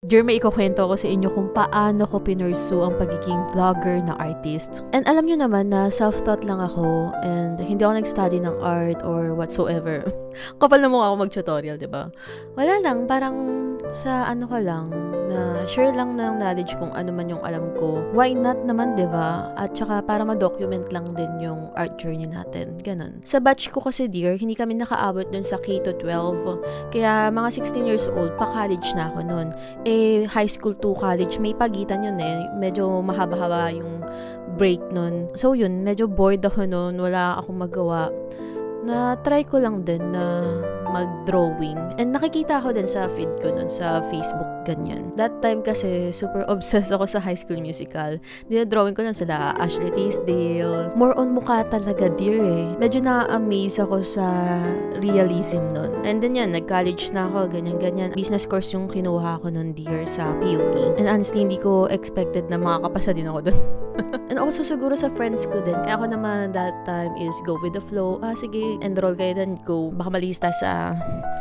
Dear, may ikukwento ko sa inyo kung paano ko pinursue ang pagiging vlogger na artist. And alam nyo naman na self-taught lang ako and hindi ako nag-study ng art or whatsoever. Kapal na mukha ako mag-tutorial, diba? Wala lang, parang sa ano ka lang, na share lang ng knowledge kung ano man yung alam ko. Why not naman, diba? At saka para ma-document lang din yung art journey natin. Ganon. Sa batch ko kasi, dear, hindi kami nakaabot dun sa K-12. Kaya mga 16 years old, pa-college na ako nun. High school to college, may pagitan yun eh. Medyo mahaba-haba yung break nun. So yun, medyo bored ako nun. Wala akong magawa. Na-try ko lang din na mag-drawing. And nakikita ako din sa feed ko nun sa Facebook, ganyan. That time kasi super obsessed ako sa High School Musical. Dinadrawing ko nun sila Ashley Tisdale. More on mukha talaga, dear eh. Medyo na-amaze ako sa realism nun. And then yan, nag-college na ako, ganyan-ganyan. Business course yung kinuha ko nun, dear, sa PUP. And honestly, hindi ko expected na makakapasa din ako dun. And also siguro sa friends ko din. Kaya ako naman that time is go with the flow. Sige, enroll kayo then go. Baka malista sa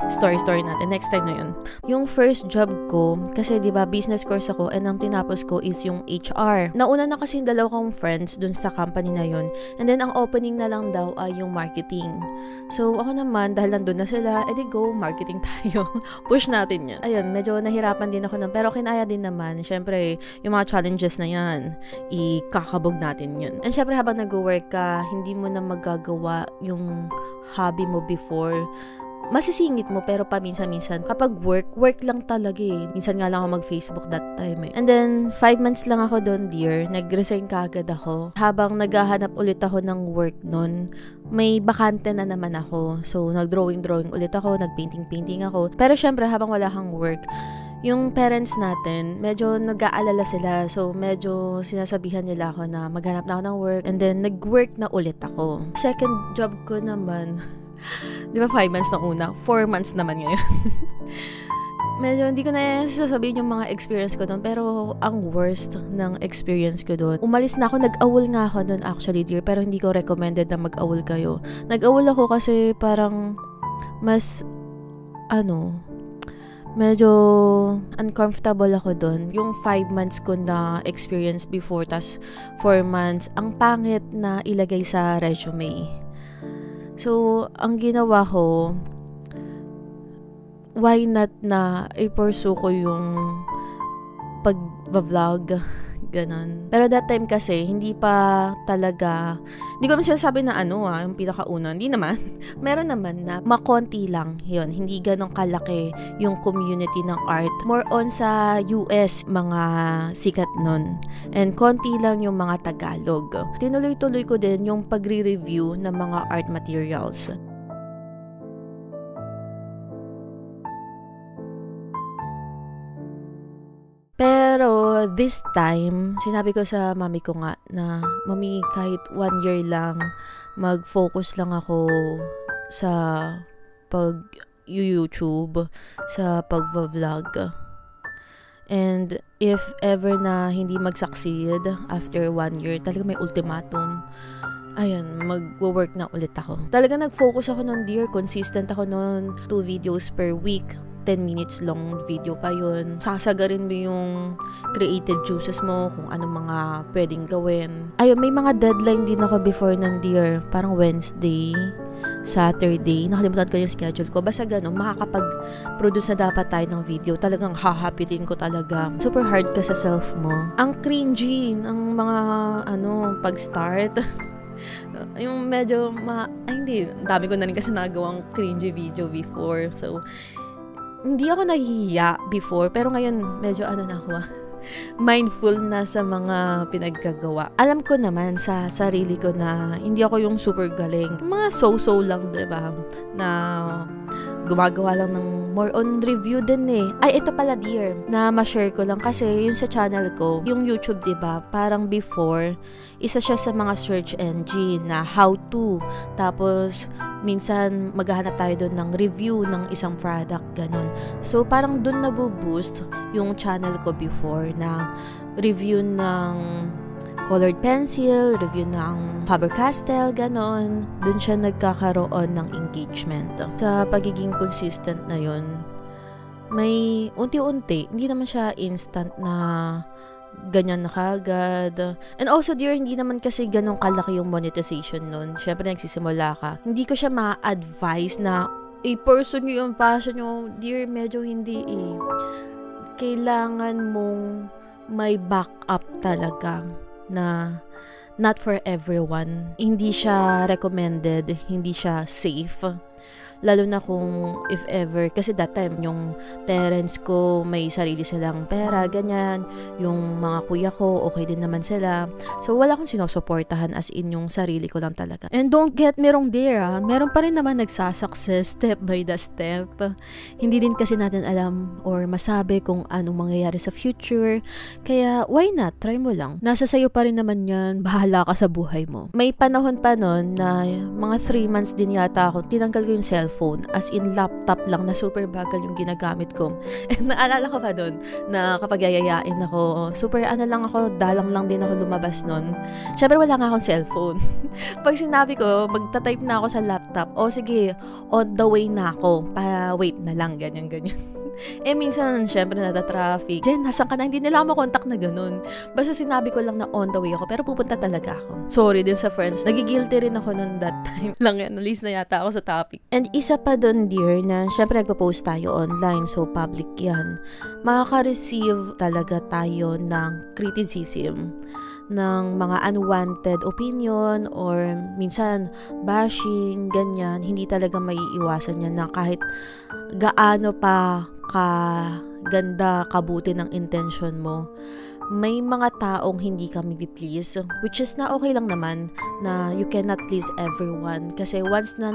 story natin. Next time na yun. Yung first job ko, kasi diba business course ako and ang tinapos ko is yung HR. Nauna na kasi yung dalawa kong friends dun sa company na yun. And then ang opening na lang daw ay yung marketing. So ako naman, dahil nandun na sila, edi go, marketing tayo. Push natin yun. Ayun, medyo nahirapan din ako nun. Pero kinaya din naman. Syempre, yung mga challenges na yan, kakabog natin yun. And syempre habang nag-work ka, hindi mo na magagawa yung hobby mo before. Masisingit mo pero paminsan-minsan kapag work lang talaga eh. Minsan nga lang ako mag-Facebook that time eh. And then 5 months lang ako doon, dear. Nag-resign kaagad ako. Habang naghahanap ulit ako ng work noon, may bakante na naman ako. So nag-drawing ulit ako, nag-painting ako. Pero syempre habang wala kang work, yung parents natin, medyo nag-aalala sila. So, medyo sinasabihan nila ako na maghanap na ako ng work. And then, nag-work na ulit ako. Second job ko naman, di ba 5 months na una? 4 months naman ngayon. Medyo hindi ko na sasabihin yung mga experience ko doon. Pero, ang worst ng experience ko doon, umalis na ako. Nag-awol nga ako doon actually, dear. Pero hindi ko recommended na mag-awol kayo. Nag-awol ako kasi parang mas, medyo uncomfortable ako doon. Yung 5 months ko na experience before, tas 4 months, ang pangit na ilagay sa resume. So, ang ginawa ko, why not na i-pursue ko yung pag-vlog, ganon. Pero that time kasi, hindi pa talaga, hindi ko naman sinasabi na yung pinakauna. Hindi naman. Meron naman na makonti lang yun. Hindi ganong kalaki yung community ng art. More on sa US, mga sikat nun. And konti lang yung mga Tagalog. Tinuloy-tuloy ko din yung pagre-review ng mga art materials. Pero this time, sinabi ko sa mami ko nga na, mami, kahit 1 year lang, mag-focus lang ako sa pag-YouTube, sa pag-vlog. And if ever na hindi mag-succeed after 1 year, talaga may ultimatum. Ayun, mag-work na ulit ako. Talaga nag-focus ako nun, dear. Consistent ako nun. 2 videos per week. 10 minutes long video pa yun. Sasagarin mo yung creative juices mo, kung anong mga pwedeng gawin. Ayun, may mga deadline din ako before nun, dear. Parang Wednesday, Saturday. Nakalimutan ko yung schedule ko. Basta ganun, makakapag-produce na dapat tayo ng video. Talagang hahapitin ko talaga. Super hard ka sa self mo. Ang cringy ng mga, pag-start. Yung medyo, hindi. Dami ko na rin kasi nagawang cringy video before. So, hindi ako nahihiya before, pero ngayon medyo na ako, mindful na sa mga pinagkagawa. Alam ko naman sa sarili ko na hindi ako yung super galing. Mga so-so lang, diba? Na gumagawa lang ng more on review din eh. Ay, ito pala, dear, na ma-share ko lang kasi yun sa channel ko, yung YouTube, diba? Parang before, isa siya sa mga search engine na how to. Tapos, minsan maghahanap tayo doon ng review ng isang product, ganun. So, parang doon nabuboost yung channel ko before na review ng colored pencil, review ng Faber-Castell, ganon. Doon siya nagkakaroon ng engagement. Sa pagiging consistent na yun, may unti-unti, hindi naman siya instant na ganyan na kagad. And also, dear, hindi naman kasi ganun kalaki yung monetization nun. Syempre, nagsisimula ka. Hindi ko siya ma-advise na i-person nyo yung passion nyo. Dear, medyo hindi Kailangan mong may backup talaga na not for everyone. Hindi siya recommended, hindi siya safe. Lalo na kung if ever, kasi that time, yung parents ko, may sarili silang pera, ganyan. Yung mga kuya ko, okay din naman sila. So, wala akong sinusuportahan as in yung sarili ko lang talaga. And don't get me wrong there, meron pa rin naman nagsasucess step by the step. Hindi din kasi natin alam or masabi kung anong mangyayari sa future. Kaya, why not? Try mo lang. Nasa sayo pa rin naman yan. Bahala ka sa buhay mo. May panahon pa nun na mga 3 months din yata ako, tinanggal ko yung cellphone. As in laptop lang na super bagal yung ginagamit ko. And naalala ko pa doon na kapag yayayain ako, super lang ako, dalang lang din ako lumabas nun. Syempre wala nga akong cellphone. Pag sinabi ko, magta-type na ako sa laptop, sige, on the way na ako. Wait na lang, ganyan. Minsan, syempre nata-traffic. Jen, nasan ka na? Hindi nila ako makontak na ganun. Basta sinabi ko lang na on the way ako, pero pupunta talaga ako. Sorry din sa friends. Nagigilty rin ako nun that time. Lang yan, at least na yata ako sa topic. And isa pa dun, dear, na syempre nagpo-post tayo online, so public yan. Makaka-receive talaga tayo ng criticism, ng mga unwanted opinion or minsan bashing, ganyan. Hindi talaga may iwasan yan na kahit gaano pa ganda, kabuti ng intention mo, may mga taong hindi ka please, which is na okay lang naman na you cannot please everyone. Kasi once na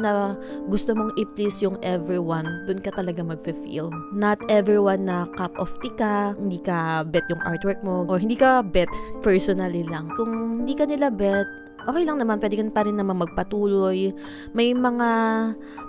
gusto mong i-please yung everyone, dun ka talaga magfe-feel. Not everyone na cup of tea ka, hindi ka bet yung artwork mo, or hindi ka bet personally lang. Kung hindi ka nila bet, okay lang naman, pwede ka pa rin naman magpatuloy. May mga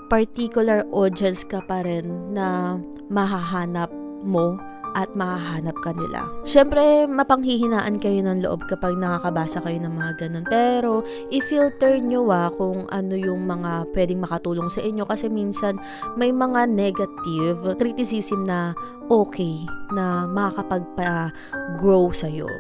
particular audience ka pa rin na mahahanap mo at mahahanap ka nila. Siyempre, mapanghihinaan kayo ng loob kapag nakakabasa kayo ng mga ganun. Pero, i-filter nyo kung ano yung mga pwedeng makatulong sa inyo kasi minsan may mga negative criticism na okay na makakapagpa-grow sa'yo.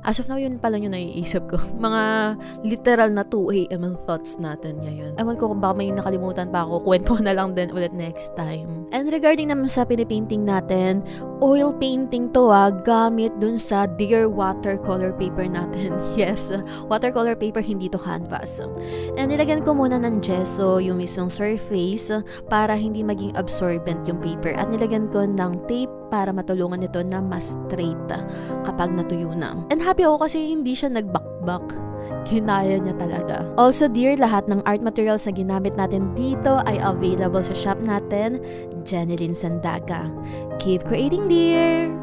As of now, yun pala yung naiisip ko. Mga literal na 2 AM thoughts natin ngayon. Ewan ko kung baka may nakalimutan pa ako. Kwento na lang din ulit next time. And regarding naman sa pinipainting natin, oil painting to gamit dun sa Dear watercolor paper natin. Yes, watercolor paper, hindi to canvas. And nilagyan ko muna ng gesso yung mismong surface para hindi maging absorbent yung paper. At nilagyan ko ng tape para matulungan nito na mas straight kapag natuyo na. And happy ako kasi hindi siya nagbakbak. Kinaya niya talaga. Also, dear, lahat ng art materials na ginamit natin dito ay available sa shop natin, Jeneline Sandaga. Keep creating, dear!